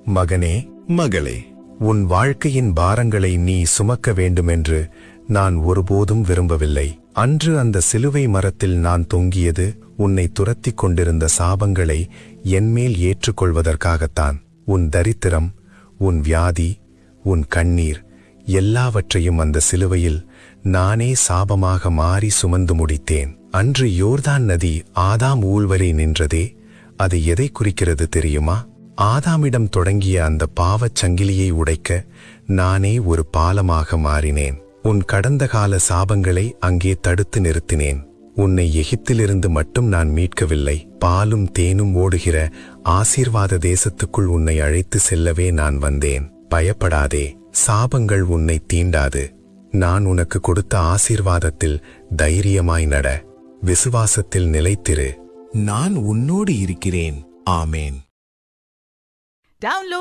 மகனே, மகளே, உன் வாழ்க்கையின் பாரங்களை நீ சுமக்க வேண்டுமென்று நான் ஒருபோதும் விரும்பவில்லை. அன்று அந்த சிலுவை மரத்தில் நான் தொங்கியது உன்னை துரத்திக் கொண்டிருந்த சாபங்களை என்மேல் ஏற்றுக்கொள்வதற்காகத்தான். உன் தரித்திரம், உன் வியாதி, உன் கண்ணீர் எல்லாவற்றையும் அந்த சிலுவையில் நானே சாபமாக மாறி சுமந்து முடித்தேன். அன்று யோர்தான் நதி ஆதாம் ஊழ்வரை நின்றதே, அது எதை குறிக்கிறது தெரியுமா? ஆதாமிடம் தொடங்கிய அந்த பாவச் சங்கிலியை உடைக்க நானே ஒரு பாலமாக மாறினேன். உன் கடந்த கால சாபங்களை அங்கே தடுத்து நிறுத்தினேன். உன்னை எகிப்திலிருந்து மட்டும் நான் மீட்கவில்லை, பாலும் தேனும் ஓடுகிற ஆசீர்வாத தேசத்துக்குள் உன்னை அழைத்து செல்லவே நான் வந்தேன். பயப்படாதே, சாபங்கள் உன்னை தீண்டாது. நான் உனக்கு கொடுத்த ஆசீர்வாதத்தில் தைரியமாய் நட, விசுவாசத்தில் நிலைத்திரு. நான் உன்னோடு இருக்கிறேன். ஆமேன். Download